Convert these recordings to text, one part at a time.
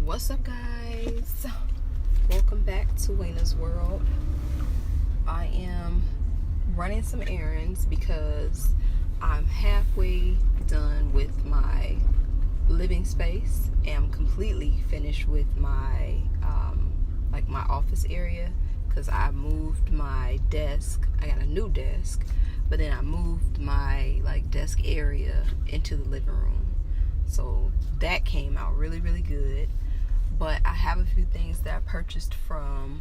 What's up, guys? Welcome back to Wayna's World. I am running some errands because I'm halfway done with my living space and I'm completely finished with my my office area, because I moved my desk. I got a new desk, but then I moved my desk area into the living room, so that came out really good. But I have a few things that I purchased from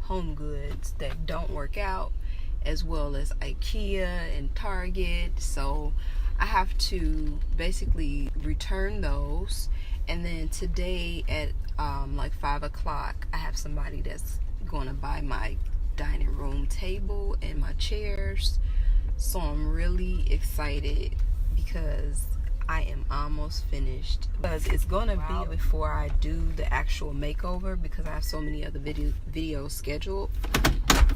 HomeGoods that don't work out, as well as IKEA and Target. So I have to basically return those. And then today at 5 o'clock, I have somebody that's going to buy my dining room table and my chairs. So I'm really excited because I am almost finished, because it's gonna be before I do the actual makeover, because I have so many other videos scheduled.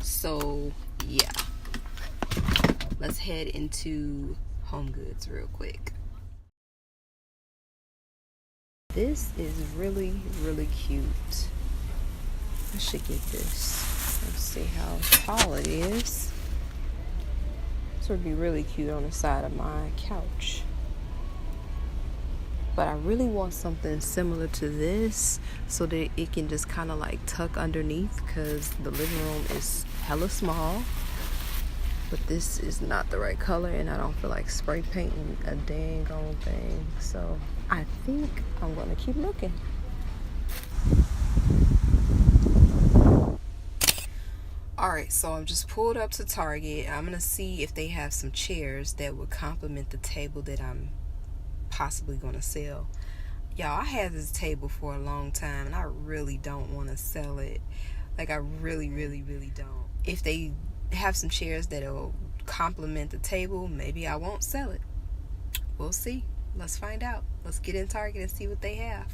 So yeah, let's head into HomeGoods real quick. This is really cute. I should get this. Let's see how tall it is. This would be really cute on the side of my couch. But I really want something similar to this so that it can just kind of tuck underneath, because the living room is hella small. But this is not the right color and I don't feel like spray painting a dang on thing. So I think I'm gonna keep looking. Alright, so I'm just pulled up to Target. I'm gonna see if they have some chairs that would complement the table that I'm possibly gonna sell. Y'all, I had this table for a long time and I really don't want to sell it. I really don't. If they have some chairs that'll complement the table, maybe I won't sell it. We'll see. Let's find out. Let's get in Target and see what they have.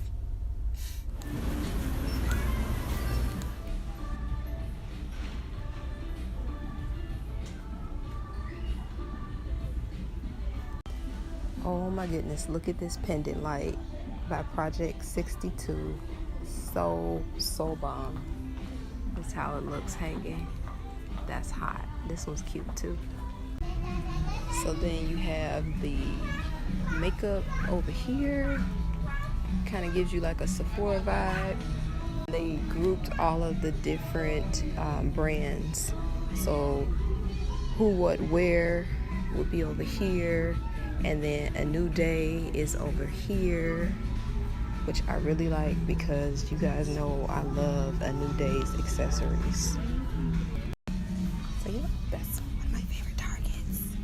Oh my goodness, look at this pendant light by Project 62. So bomb. That's how it looks hanging. That's hot. This one's cute too. So then you have the makeup over here. Kind of gives you a Sephora vibe. They grouped all of the different brands. So Who What Wear would be over here. And then A New Day is over here, which I really like because you guys know I love A New Day's accessories. So yeah, that's one of my favorite Targets.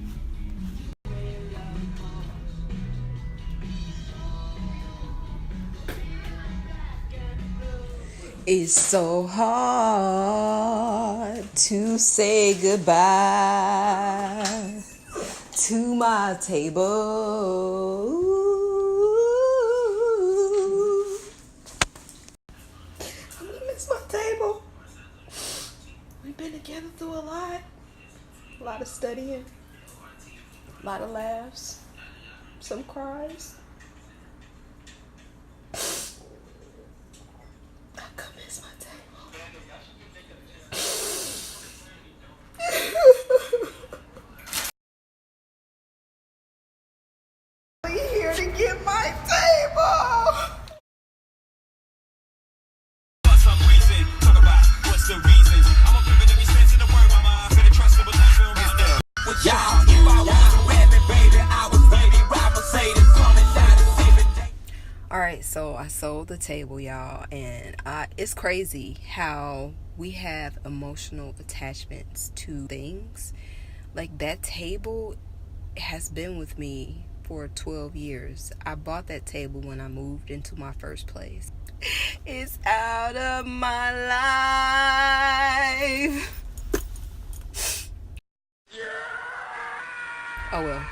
It's so hard to say goodbye to my table. I'm gonna miss my table. We've been together through a lot of studying, a lot of laughs, some cries. I'm gonna miss my table. Here to get my table. For some reason, talk about what's the reasons. I'm gonna give it every sense in the word, mama. I'm gonna trust it, but that's real real. With y'all, if I was a rabbit, baby, I was baby, ride Mercedes, come and shine and save it. Alright, so I sold the table, y'all, and it's crazy how we have emotional attachments to things. That table has been with me for 12 years. I bought that table when I moved into my first place. It's out of my life. Oh well.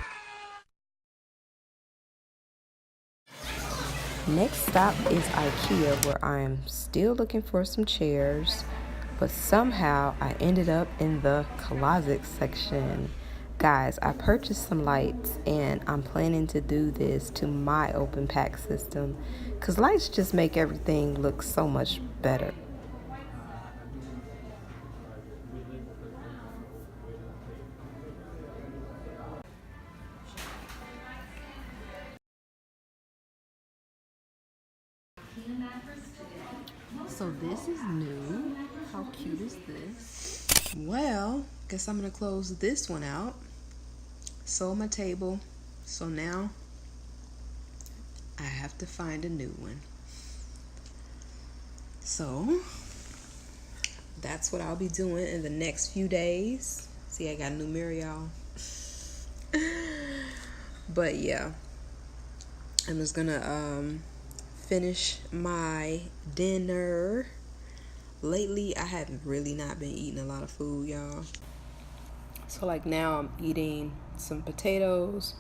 Next stop is IKEA, where I'm still looking for some chairs, but somehow I ended up in the closet section. Guys, I purchased some lights and I'm planning to do this to my open pack system because lights just make everything look so much better. So this is new. How cute is this? Well, guess I'm gonna close this one out. Sold my table, so now I have to find a new one. So that's what I'll be doing in the next few days. See, I got a new mirror, y'all. But yeah, I'm just gonna finish my dinner. Lately, I have really not been eating a lot of food, y'all. So like now I'm eating some potatoes.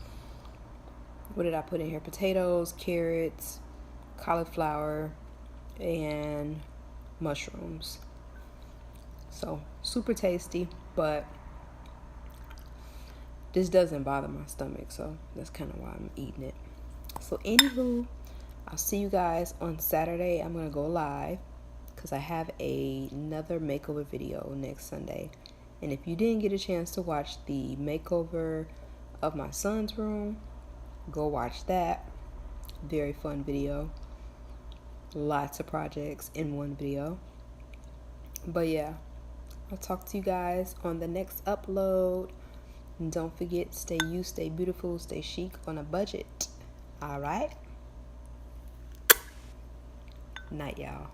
What did I put in here? Potatoes, carrots, cauliflower, and mushrooms. So super tasty, but this doesn't bother my stomach, so that's kind of why I'm eating it. So anywho, I'll see you guys on Saturday. I'm gonna go live because I have another makeover video next Sunday. And if you didn't get a chance to watch the makeover of my son's room, go watch that. Very fun video. Lots of projects in one video. But yeah, I'll talk to you guys on the next upload. And don't forget, stay you, stay beautiful, stay chic on a budget. All right? Night, y'all.